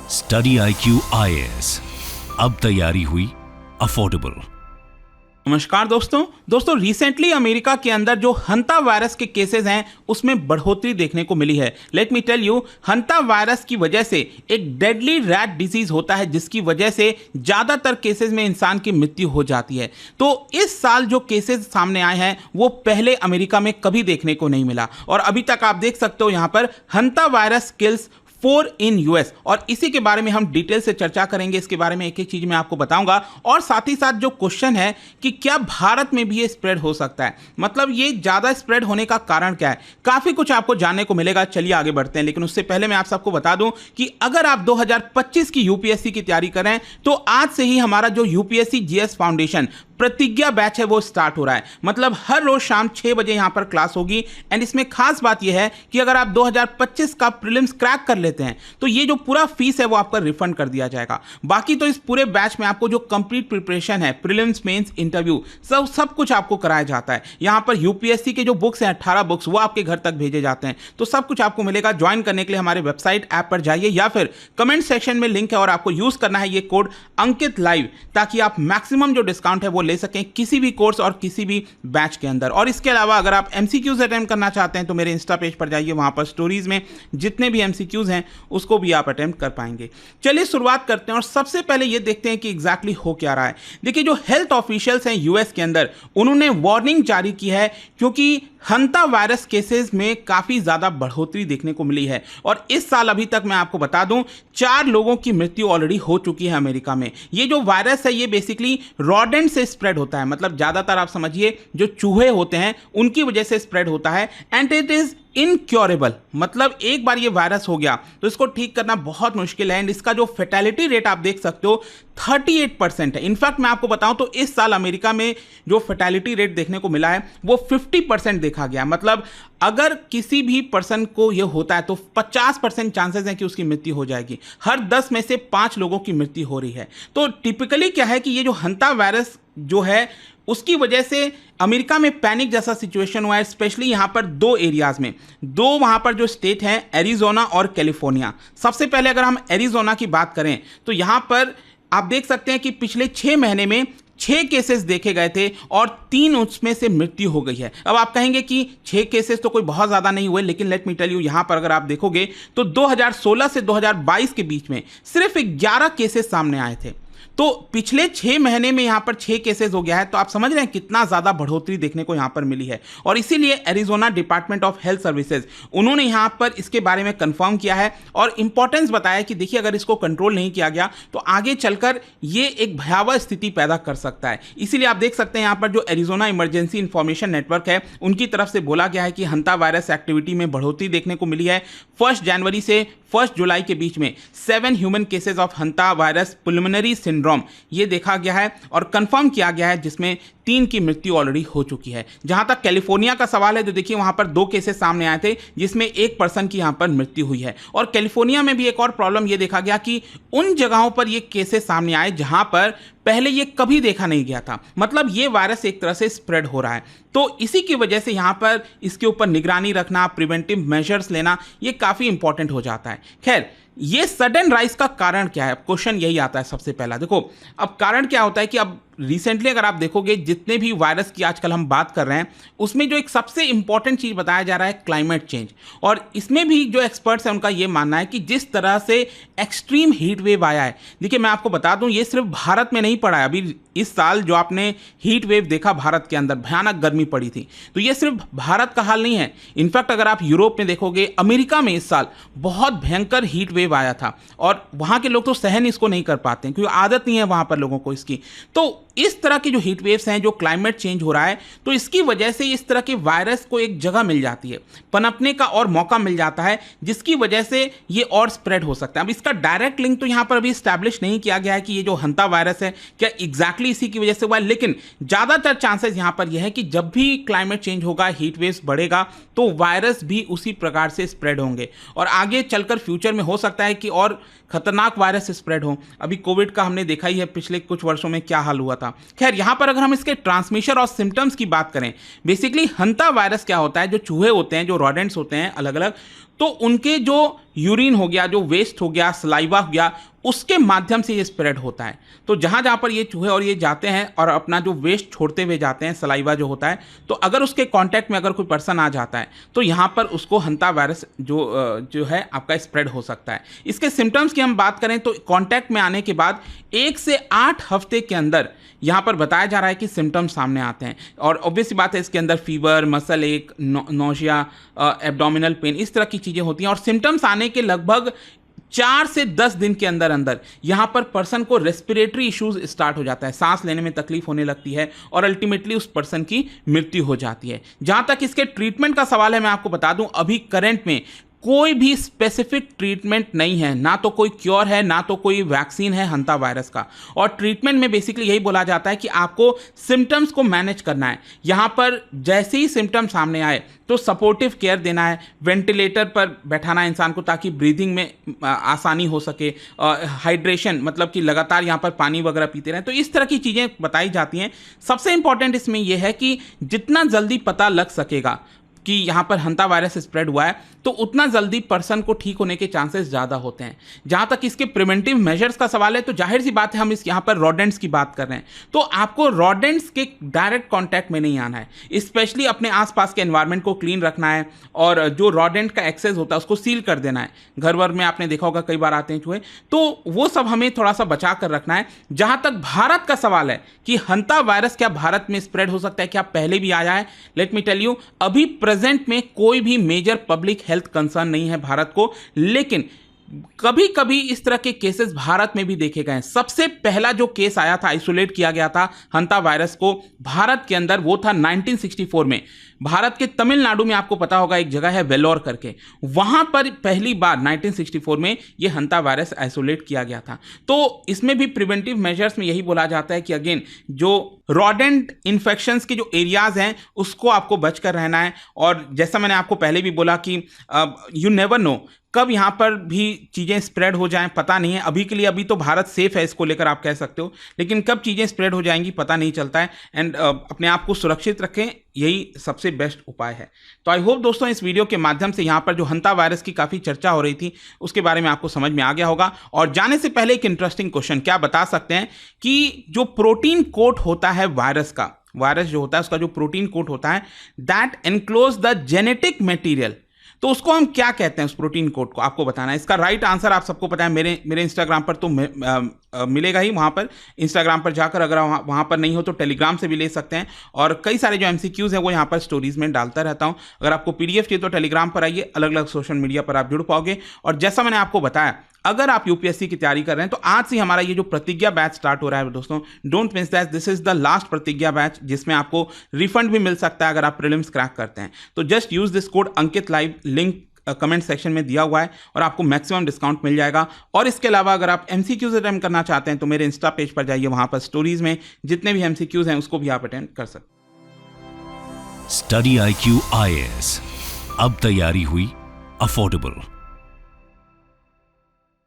Study IQ IAS, अब तैयारी हुई अफोर्डेबल। नमस्कार दोस्तों रिसेंटली अमेरिका के अंदर जो हंता वायरस के केसेस हैं उसमें बढ़ोतरी देखने को मिली है। Let me tell you, hanta virus की वजह से एक डेडली रैट डिजीज होता है जिसकी वजह से ज्यादातर केसेस में इंसान की मृत्यु हो जाती है। तो इस साल जो केसेस सामने आए हैं वो पहले अमेरिका में कभी देखने को नहीं मिला और अभी तक आप देख सकते हो यहां पर हंता वायरस किल्स 4 इन US और इसी के बारे में हम डिटेल से चर्चा करेंगे। इसके बारे में एक एक चीज मैं आपको बताऊंगा और साथ ही साथ जो क्वेश्चन है कि क्या भारत में भी ये स्प्रेड हो सकता है, मतलब ये ज्यादा स्प्रेड होने का कारण क्या है, काफी कुछ आपको जानने को मिलेगा। चलिए आगे बढ़ते हैं, लेकिन उससे पहले मैं आप सबको बता दूं कि अगर आप 2025 की UPSC की तैयारी कर रहे हैं तो आज से ही हमारा जो UPSC GS फाउंडेशन प्रतिज्ञा बैच है वो स्टार्ट हो रहा है। मतलब हर रोज शाम 6 बजे यहां पर क्लास होगी एंड इसमें खास बात यह है कि अगर आप 2025 का प्रीलिम्स क्रैक कर लेते हैं तो ये जो पूरा फीस है वो आपका रिफंड कर दिया जाएगा। बाकी तो इस पूरे बैच में आपको जो कंप्लीट प्रिपरेशन है, प्रीलिम्स, मेंस, इंटरव्यू, सब कुछ आपको कराया जाता है। यहां पर UPSC के जो बुक्स हैं 18 बुक्स वो आपके घर तक भेजे जाते हैं। तो सब कुछ आपको मिलेगा। ज्वाइन करने के लिए हमारे वेबसाइट ऐप पर जाइए या फिर कमेंट सेक्शन में लिंक है और आपको यूज करना है ये कोड अंकित लाइव, ताकि आप मैक्सिमम जो डिस्काउंट है वो ले सकें किसी भी कोर्स और किसी भी बैच के अंदर। और इसके अलावा अगर आप MCQs अटेम्प्ट करना चाहते हैं तो मेरे इंस्टा पेज पर जाइए, वहां पर स्टोरीज में जितने भी MCQs हैं उसको भी आप अटेम्प्ट कर पाएंगे। चलिए शुरुआत करते हैं और सबसे पहले ये देखते हैं कि एग्जैक्टली हो क्या रहा है। देखिए, जो हेल्थ ऑफिशियल्स हैं US के अंदर उन्होंने वार्निंग जारी की है क्योंकि हंता वायरस केसेस में काफी ज्यादा बढ़ोतरी देखने को मिली है और इस साल अभी तक मैं आपको बता दूं 4 लोगों की मृत्यु ऑलरेडी हो चुकी है अमेरिका में। ये जो वायरस है ये बेसिकली रॉडेंट से स्प्रेड होता है, मतलब ज्यादातर आप समझिए जो चूहे होते हैं उनकी वजह से स्प्रेड होता है एंड इट इज इनक्योरेबल। मतलब एक बार ये वायरस हो गया तो इसको ठीक करना बहुत मुश्किल है एंड इसका जो फेटेलिटी रेट आप देख सकते हो 38% है। इनफैक्ट मैं आपको बताऊं तो इस साल अमेरिका में जो फेटेलिटी रेट देखने को मिला है वो 50% देखा गया। मतलब अगर किसी भी पर्सन को ये होता है तो 50% चांसेस हैं कि उसकी मृत्यु हो जाएगी। हर 10 में से 5 लोगों की मृत्यु हो रही है। तो टिपिकली क्या है कि ये जो हंता वायरस जो है उसकी वजह से अमेरिका में पैनिक जैसा सिचुएशन हुआ है, स्पेशली यहां पर 2 एरियाज में। वहां पर जो स्टेट हैं एरिजोना और कैलिफोर्निया। सबसे पहले अगर हम एरिजोना की बात करें तो यहां पर आप देख सकते हैं कि पिछले 6 महीने में 6 केसेस देखे गए थे और 3 उसमें से मृत्यु हो गई है। अब आप कहेंगे कि 6 केसेस तो कोई बहुत ज़्यादा नहीं हुए, लेकिन लेट मी टेल यू, यहाँ पर अगर आप देखोगे तो 2016 से 2022 के बीच में सिर्फ 11 केसेस सामने आए थे। तो पिछले 6 महीने में यहां पर 6 केसेस हो गया है। तो आप समझ रहे हैं कितना ज्यादा बढ़ोतरी देखने को यहां पर मिली है और इसीलिए Arizona department of health services उन्होंने यहां पर इसके बारे में कंफर्म किया है और इंपॉर्टेंस बताया कि देखिए अगर इसको कंट्रोल नहीं किया गया तो आगे चलकर ये एक भयावह स्थिति पैदा कर सकता है। इसीलिए आप देख सकते हैं यहां पर जो एरिजोना इमरजेंसी इंफॉर्मेशन नेटवर्क है उनकी तरफ से बोला गया है कि हंता वायरस एक्टिविटी में बढ़ोतरी देखने को मिली है। 1 जनवरी से 1 जुलाई के बीच में 7 human cases of hanta virus pulmonary syndrome ये देखा गया है और कंफर्म किया गया है, जिसमें 3 की मृत्यु ऑलरेडी हो चुकी है। जहां तक कैलिफोर्निया का सवाल है तो देखिए वहां पर 2 केसेस सामने आए थे जिसमें 1 पर्सन की यहां पर मृत्यु हुई है। और कैलिफोर्निया में भी एक और प्रॉब्लम ये देखा गया कि उन जगहों पर ये केसेस सामने आए जहां पर पहले ये कभी देखा नहीं गया था। मतलब ये वायरस एक तरह से स्प्रेड हो रहा है। तो इसी की वजह से यहां पर इसके ऊपर निगरानी रखना, प्रिवेंटिव मेजर्स लेना ये काफी इंपॉर्टेंट हो जाता है। खैर, ये सडन राइज का कारण क्या है? क्वेश्चन यही आता है सबसे पहला। देखो, अब कारण क्या होता है कि अब रिसेंटली अगर आप देखोगे जितने भी वायरस की आजकल हम बात कर रहे हैं उसमें जो एक सबसे इंपॉर्टेंट चीज बताया जा रहा है क्लाइमेट चेंज। और इसमें भी जो एक्सपर्ट्स हैं उनका ये मानना है कि जिस तरह से एक्सट्रीम हीट वेव आया है, देखिए मैं आपको बता दूं ये सिर्फ भारत में नहीं पड़ा है। अभी इस साल जो आपने हीट वेव देखा भारत के अंदर, भयानक गर्मी पड़ी थी, तो ये सिर्फ भारत का हाल नहीं है। इनफैक्ट अगर आप यूरोप में देखोगे, अमेरिका में इस साल बहुत भयंकर हीट वेव आया था और वहां के लोग तो सहन इसको नहीं कर पाते क्योंकि आदत नहीं है वहां पर लोगों को इसकी। तो इस तरह की जो हीट वेव्स हैं, जो क्लाइमेट चेंज हो रहा है, तो इसकी वजह से इस तरह के वायरस को एक जगह मिल जाती है, पनपने का और मौका मिल जाता है, जिसकी वजह से ये और स्प्रेड हो सकता है। अब इसका डायरेक्ट लिंक तो यहां पर अभी स्टैब्लिश नहीं किया गया है कि ये जो हंता वायरस है क्या एग्जैक्टली इसी की वजह से हुआ है, लेकिन ज्यादातर चांसेस यहां पर यह है कि जब भी क्लाइमेट चेंज होगा, हीट वेव्स बढ़ेगा, तो वायरस भी उसी प्रकार से स्प्रेड होंगे और आगे चलकर फ्यूचर में हो सकता है कि और खतरनाक वायरस स्प्रेड हो। अभी कोविड का हमने देखा ही है पिछले कुछ वर्षों में क्या हाल हुआ था। खैर, यहां पर अगर हम इसके ट्रांसमिशन और सिम्टम्स की बात करें, बेसिकली हंता वायरस क्या होता है, जो चूहे होते हैं, जो रॉडेंट्स होते हैं अलग अलग, तो उनके जो यूरिन हो गया, जो वेस्ट हो गया, सलाइवा हो गया, उसके माध्यम से ये स्प्रेड होता है। तो जहाँ जहाँ पर ये चूहे और ये जाते हैं और अपना जो वेस्ट छोड़ते हुए जाते हैं, सलाइवा जो होता है, तो अगर उसके कांटेक्ट में अगर कोई पर्सन आ जाता है तो यहाँ पर उसको हंता वायरस जो है आपका स्प्रेड हो सकता है। इसके सिम्टम्स की हम बात करें तो कांटेक्ट में आने के बाद 1 से 8 हफ्ते के अंदर यहाँ पर बताया जा रहा है कि सिम्टम्स सामने आते हैं, और ऑब्वियस बात है इसके अंदर फीवर, मसल एक, नोशिया, एब्डोमिनल पेन, इस तरह की चीज़ें होती हैं। और सिम्टम्स आने के लगभग 4 से 10 दिन के अंदर अंदर यहाँ पर पर्सन को रेस्पिरेटरी इश्यूज स्टार्ट हो जाता है, सांस लेने में तकलीफ होने लगती है और अल्टीमेटली उस पर्सन की मृत्यु हो जाती है। जहाँ तक इसके ट्रीटमेंट का सवाल है, मैं आपको बता दूं अभी करंट में कोई भी स्पेसिफिक ट्रीटमेंट नहीं है, ना तो कोई क्योर है, ना तो कोई वैक्सीन है हंता वायरस का। और ट्रीटमेंट में बेसिकली यही बोला जाता है कि आपको सिम्टम्स को मैनेज करना है। यहाँ पर जैसे ही सिम्टम सामने आए तो सपोर्टिव केयर देना है, वेंटिलेटर पर बैठाना है इंसान को ताकि ब्रीदिंग में आसानी हो सके, हाइड्रेशन मतलब कि लगातार यहाँ पर पानी वगैरह पीते रहें। तो इस तरह की चीज़ें बताई जाती हैं। सबसे इंपॉर्टेंट इसमें यह है कि जितना जल्दी पता लग सकेगा कि यहाँ पर हंता वायरस स्प्रेड हुआ है तो उतना जल्दी पर्सन को ठीक होने के चांसेस ज़्यादा होते हैं। जहाँ तक इसके प्रिवेंटिव मेजर्स का सवाल है तो जाहिर सी बात है हम यहाँ पर रॉडेंट्स की बात कर रहे हैं, तो आपको रॉडेंट्स के डायरेक्ट कांटेक्ट में नहीं आना है। स्पेशली अपने आसपास के एनवायरनमेंट को क्लीन रखना है और जो रॉडेंट का एक्सेस होता है उसको सील कर देना है। घर वर में आपने देखा होगा कई बार आते हैं चूहे, तो वो सब हमें थोड़ा सा बचा कर रखना है। जहाँ तक भारत का सवाल है कि हंता वायरस क्या भारत में स्प्रेड हो सकता है, क्या पहले भी आया है, लेट मी टेल यू अभी प्रेजेंट में कोई भी मेजर पब्लिक हेल्थ कंसर्न नहीं है भारत को, लेकिन कभी कभी इस तरह के केसेस भारत में भी देखे गए हैं। सबसे पहला जो केस आया था, आइसोलेट किया गया था हंता वायरस को भारत के अंदर, वो था 1964 में। भारत के तमिलनाडु में आपको पता होगा एक जगह है वेलोर करके, वहां पर पहली बार 1964 में ये हंता वायरस आइसोलेट किया गया था। तो इसमें भी प्रिवेंटिव मेजर्स में यही बोला जाता है कि अगेन जो रॉडेंट इन्फेक्शंस के जो एरियाज हैं उसको आपको बचकर रहना है। और जैसा मैंने आपको पहले भी बोला कि यू नेवर नो कब यहाँ पर भी चीज़ें स्प्रेड हो जाएं, पता नहीं है। अभी के लिए अभी तो भारत सेफ है, इसको लेकर आप कह सकते हो, लेकिन कब चीज़ें स्प्रेड हो जाएंगी पता नहीं चलता है। एंड अपने आप को सुरक्षित रखें, यही सबसे बेस्ट उपाय है। तो आई होप दोस्तों इस वीडियो के माध्यम से यहाँ पर जो हंता वायरस की काफ़ी चर्चा हो रही थी उसके बारे में आपको समझ में आ गया होगा। और जाने से पहले एक इंटरेस्टिंग क्वेश्चन, क्या बता सकते हैं कि जो प्रोटीन कोट होता है वायरस का, वायरस जो होता है उसका जो प्रोटीन कोट होता है that enclose the genetic material, तो उसको हम क्या कहते हैं, उस प्रोटीन कोड को आपको बताना है। इसका राइट आंसर आप सबको पता है, मेरे इंस्टाग्राम पर तो मिलेगा ही। वहाँ पर इंस्टाग्राम पर जाकर अगर वहाँ पर नहीं हो तो टेलीग्राम से भी ले सकते हैं, और कई सारे जो MCQs हैं वो यहाँ पर स्टोरीज में डालता रहता हूँ। अगर आपको PDF चाहिए तो टेलीग्राम पर आइए, अलग अलग सोशल मीडिया पर आप जुड़ पाओगे। और जैसा मैंने आपको बताया, अगर आप UPSC की तैयारी कर रहे हैं तो आज से हमारा ये जो प्रतिज्ञा बैच स्टार्ट हो रहा है दोस्तों, don't miss that, this is the last प्रतिज्ञा बैच जिसमें आपको रिफंड भी मिल सकता है अगर आप प्रीलिम्स क्रैक करते हैं। तो just use this code Ankit live, link comment section में दिया हुआ है और आपको मैक्सिमम डिस्काउंट मिल जाएगा। और इसके अलावा अगर आप MCQs अटेम्प्ट करना चाहते हैं तो मेरे इंस्टा पेज पर जाइए, वहां पर स्टोरीज में जितने भी MCQs हैं उसको भी आप अटेम्प्ट कर सकते हैं। स्टडी IQ IAS, अब तैयारी हुई अफोर्डेबल।